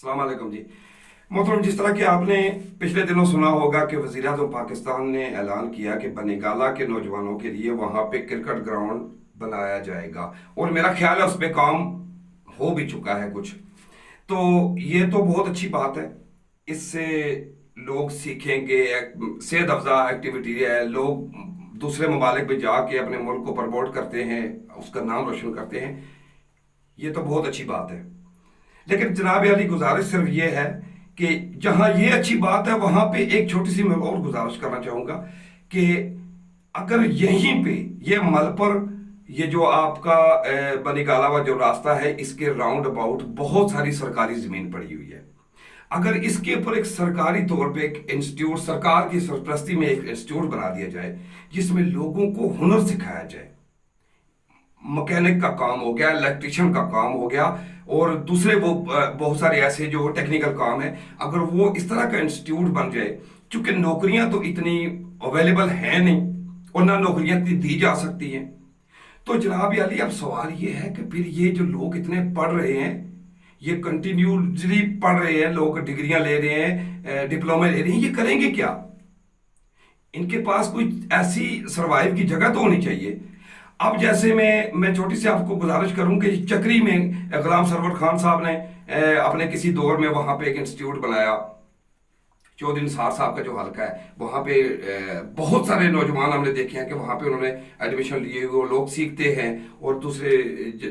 अस्सलाम वालेकुम जी। मोहतरम, जिस तरह कि आपने पिछले दिनों सुना होगा कि वज़ीर-ए-आज़म पाकिस्तान ने ऐलान किया कि बनिगाला के नौजवानों के लिए वहाँ पे क्रिकेट ग्राउंड बनाया जाएगा, और मेरा ख्याल है उस पर काम हो भी चुका है कुछ। तो ये तो बहुत अच्छी बात है। इससे लोग सीखेंगे, एक सेहत अफजा एक्टिविटी है, लोग दूसरे ममालिक में जाके अपने मुल्क को प्रमोट करते हैं, उसका नाम रोशन करते हैं। ये तो बहुत अच्छी बात है। लेकिन जनाब अली, गुजारिश सिर्फ ये है कि जहां ये अच्छी बात है वहां पे एक छोटी सी मैं और गुजारिश करना चाहूंगा कि अगर यहीं पे ये मल पर ये जो आपका बनिगाला हुआ जो रास्ता है, इसके राउंड अबाउट बहुत सारी सरकारी जमीन पड़ी हुई है। अगर इसके ऊपर एक सरकारी तौर पे एक इंस्टीट्यूट, सरकार की सरपरस्ती में एक इंस्टीट्यूट बना दिया जाए जिसमें लोगों को हुनर सिखाया जाए, मैकेनिक का काम हो गया, इलेक्ट्रिशियन का काम हो गया, और दूसरे वो बहुत सारे ऐसे जो टेक्निकल काम है, अगर वो इस तरह का इंस्टीट्यूट बन जाए, क्योंकि नौकरियां तो इतनी अवेलेबल हैं नहीं और ना नौकरियां इतनी दी जा सकती हैं। तो जनाब अली, अब सवाल ये है कि फिर ये जो लोग इतने पढ़ रहे हैं, ये कंटिन्यूसली पढ़ रहे हैं, लोग डिग्रियां ले रहे हैं, डिप्लोमे ले रहे हैं, ये करेंगे क्या? इनके पास कोई ऐसी सरवाइव की जगह तो होनी चाहिए। अब जैसे मैं छोटी सी आपको गुजारिश करूं कि चक्री में गुलाम सरवर खान साहब ने अपने किसी दौर में वहां पे एक इंस्टीट्यूट बनाया। चौधरी निसार साहब का जो हल्का है वहां पे बहुत सारे नौजवान हमने देखे हैं कि वहां पे उन्होंने एडमिशन लिए हुए, लोग सीखते हैं और दूसरे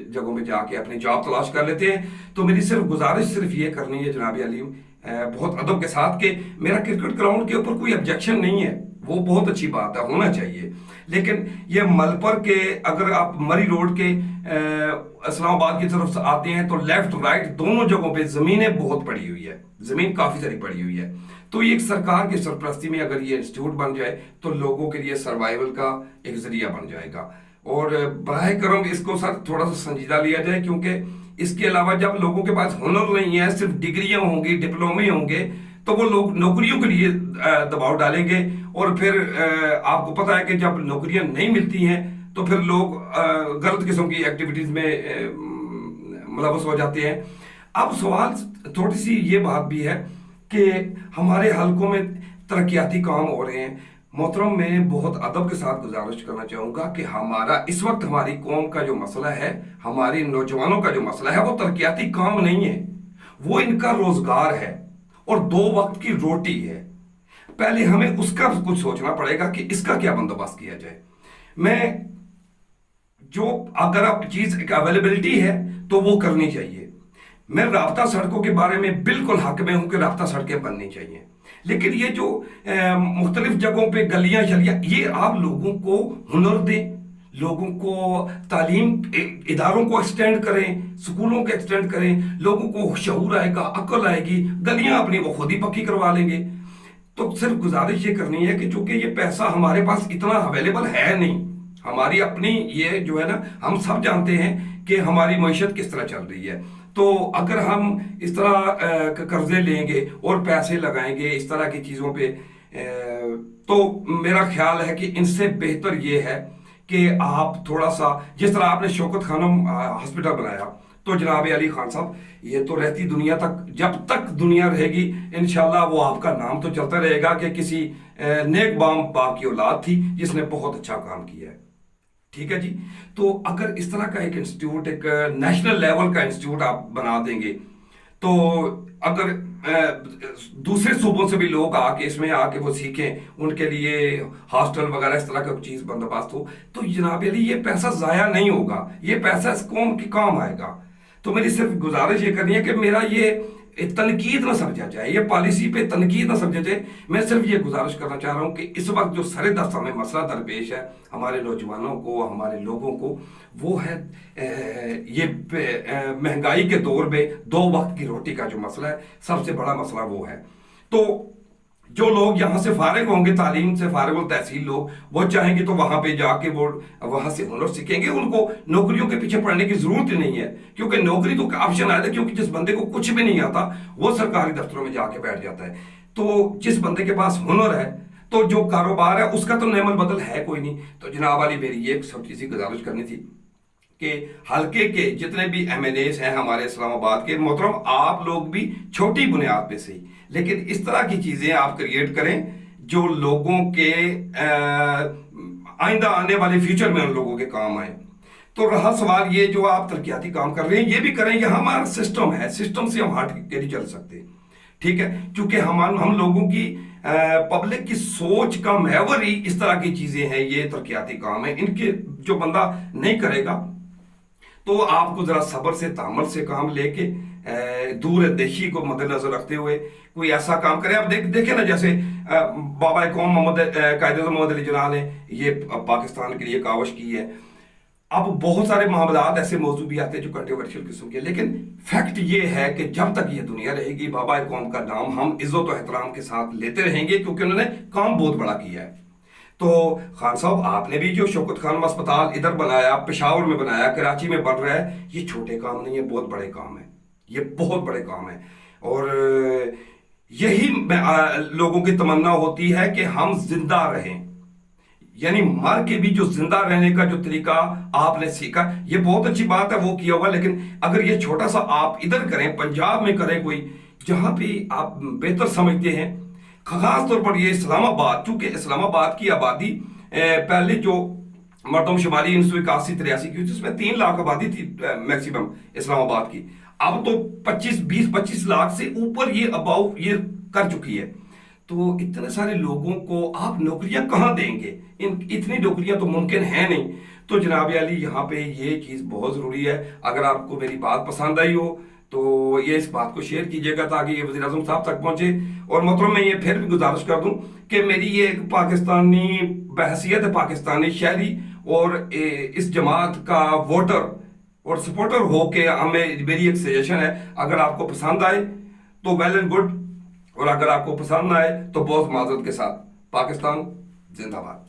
जगहों में जाके अपनी जॉब तलाश कर लेते हैं। तो मेरी सिर्फ गुजारिश सिर्फ ये करनी है जनाब अली, बहुत अदब के साथ, कि मेरा क्रिकेट ग्राउंड के ऊपर कोई ऑब्जेक्शन नहीं है, वो बहुत अच्छी बात है, होना चाहिए। लेकिन ये मलपर के, अगर आप मरी रोड के इस्लामाबाद की तरफ से आते हैं तो लेफ्ट राइट दोनों जगहों पे जमीनें बहुत पड़ी हुई है, जमीन काफी सारी पड़ी हुई है। तो ये एक सरकार की सरपरस्ती में अगर ये इंस्टीट्यूट बन जाए तो लोगों के लिए सर्वाइवल का एक जरिया बन जाएगा। और बराह करम इसको सर थोड़ा सा संजीदा लिया जाए, क्योंकि इसके अलावा जब लोगों के पास हुनर नहीं है, सिर्फ डिग्रियां होंगी, डिप्लोमे होंगे, तो वो लोग नौकरियों के लिए दबाव डालेंगे। और फिर आपको पता है कि जब नौकरियां नहीं मिलती हैं तो फिर लोग गलत किस्म की एक्टिविटीज में मुलव्वस हो जाते हैं। अब सवाल थोड़ी सी ये बात भी है कि हमारे हलकों में तरक्याती काम हो रहे हैं। मोहतरम, मैं बहुत अदब के साथ गुजारिश करना चाहूंगा कि हमारा इस वक्त हमारी कौम का जो मसला है, हमारी नौजवानों का जो मसला है, वो तरक्याती काम नहीं है, वो इनका रोजगार है और 2 वक्त की रोटी है। पहले हमें उसका कुछ सोचना पड़ेगा कि इसका क्या बंदोबस्त किया जाए। मैं जो अगर आप चीज एक अवेलेबिलिटी है तो वो करनी चाहिए। मैं राब्ता सड़कों के बारे में बिल्कुल हक में हूं कि राब्ता सड़कें बननी चाहिए, लेकिन ये जो मुख्तलिफ जगहों पे गलियां शलियां, ये आप लोगों को हुनर दें, लोगों को तालीम इदारों को एक्सटेंड करें, स्कूलों को एक्सटेंड करें, लोगों को शऊर आएगा, अक्ल आएगी, गलियां अपनी वो खुद ही पक्की करवा लेंगे। तो सिर्फ गुजारिश ये करनी है कि चूंकि ये पैसा हमारे पास इतना अवेलेबल है नहीं, हमारी अपनी ये जो है ना, हम सब जानते हैं कि हमारी मईशत किस तरह चल रही है। तो अगर हम इस तरह कर्जे लेंगे और पैसे लगाएंगे इस तरह की चीजों पे, तो मेरा ख्याल है कि इनसे बेहतर ये है कि आप थोड़ा सा, जिस तरह आपने शौकत खानम हॉस्पिटल बनाया, तो जनाब अली खान साहब, ये तो रहती दुनिया तक, जब तक दुनिया रहेगी इंशाल्लाह वो आपका नाम तो चलता रहेगा कि किसी नेक बाप की औलाद थी जिसने बहुत अच्छा काम किया है। ठीक है जी। तो अगर इस तरह का एक इंस्टीट्यूट, एक नेशनल लेवल का इंस्टीट्यूट आप बना देंगे, तो अगर दूसरे सूबों से भी लोग आके इसमें आके वो सीखें, उनके लिए हॉस्टल वगैरह इस तरह का चीज बंदोबस्त हो, तो जनाब अली ये पैसा जाया नहीं होगा, ये पैसा इस कौम के काम आएगा। तो मेरी सिर्फ गुजारिश ये करनी है कि मेरा ये तनकीद ना समझा जाए, ये पॉलिसी पे तनकीद ना समझा जाए। मैं सिर्फ ये गुजारिश करना चाह रहा हूँ कि इस वक्त जो सरे दस्त हमें मसला दरपेश है हमारे नौजवानों को, हमारे लोगों को, वो है ये महंगाई के दौर में 2 वक्त की रोटी का जो मसला है, सबसे बड़ा मसला वो है। तो जो लोग यहाँ से फारिग होंगे, तालीम से फारिग तहसील लोग, वो चाहेंगे तो वहां पे जाके वो वहां से हुनर सीखेंगे। उनको नौकरियों के पीछे पड़ने की जरूरत ही नहीं है, क्योंकि नौकरी तो ऑप्शन आया था, क्योंकि जिस बंदे को कुछ भी नहीं आता वो सरकारी दफ्तरों में जाके बैठ जाता है। तो जिस बंदे के पास हुनर है, तो जो कारोबार है उसका तो नेमल बदल है कोई नहीं। तो जनाब अली, मेरी ये छोटी सी गुजारिश करनी थी کہ حلقے کے جتنے بھی ایم این ایز ہیں ہمارے اسلام آباد کے، محترم آپ لوگ بھی چھوٹی بنیاد پہ صحیح، لیکن اس طرح کی چیزیں آپ کریٹ کریں جو لوگوں کے آئندہ آنے والے فیوچر میں ان لوگوں کے کام آئیں۔ تو رہا سوال یہ جو آپ ترقیاتی کام کر رہے ہیں، یہ بھی کریں، یہ ہمارا سسٹم ہے، سسٹم سے ہم ہٹ کے نہیں چل سکتے، ٹھیک ہے، کیونکہ ہم لوگوں کی پبلک کی سوچ کا محور ہی اس طرح کی چیزیں ہیں، یہ ترقیاتی کام ہے، ان کے جو بندہ نہیں کرے گا تو آپ کو ذرا صبر سے تحمل سے کام لے کے دور اندیشی کو مد نظر رکھتے ہوئے کوئی ایسا کام کرے۔ اب دیکھیں نا، جیسے بابا قوم قائد اعظم محمد علی جناح نے یہ پاکستان کے لیے کاوش کی ہے۔ اب بہت سارے معاملات ایسے موضوع بھی آتے ہیں جو کنٹروورشل قسم کے، لیکن فیکٹ یہ ہے کہ جب تک یہ دنیا رہے گی بابا قوم کا نام ہم عزت و احترام کے ساتھ لیتے رہیں گے، کیونکہ انہوں نے کام بہت بڑا کیا ہے۔ تو خان صاحب آپ نے بھی جو شوکت خانم اسپتال ادھر بنایا، پشاور میں بنایا، کراچی میں بن رہا ہے، یہ چھوٹے کام نہیں ہے، بہت بڑے کام ہیں، یہ بہت بڑے کام ہیں۔ اور یہی لوگوں کی تمنا ہوتی ہے کہ ہم زندہ رہیں، یعنی مر کے بھی جو زندہ رہنے کا جو طریقہ آپ نے سیکھا، یہ بہت اچھی بات ہے، وہ کیا ہوگا، لیکن اگر یہ چھوٹا سا آپ ادھر کریں، پنجاب میں کریں، کوئی جہاں پہ آپ بہتر سمجھتے ہیں، خاص طور پر یہ اسلام آباد، چونکہ اسلام آباد کی آبادی پہلے جو مردم شماری 1981-83 کی، اس میں 3 لاکھ آبادی تھی میکسیمم اسلام آباد کی، اب تو 20-25 لاکھ سے اوپر یہ اباؤ یہ کر چکی ہے۔ تو اتنے سارے لوگوں کو آپ نوکریاں کہاں دیں گے؟ اتنی نوکریاں تو ممکن ہیں نہیں۔ تو جناب علی یہاں پہ یہ چیز بہت ضروری ہے۔ اگر آپ کو میری بات پسند آئی ہو تو یہ اس بات کو شیئر کیجئے گا تاکہ یہ وزیر اعظم صاحب تک پہنچے۔ اور محترم میں یہ پھر بھی گزارش کر دوں کہ میری یہ ایک پاکستانی بحثیت ہے، پاکستانی شہری اور اس جماعت کا ووٹر اور سپورٹر ہو کے میری ایک سجیشن ہے، اگر آپ کو پسند آئے تو ویل اینڈ گڈ، اور اگر آپ کو پسند نہ آئے تو بہت معذرت کے ساتھ۔ پاکستان زندہ باد۔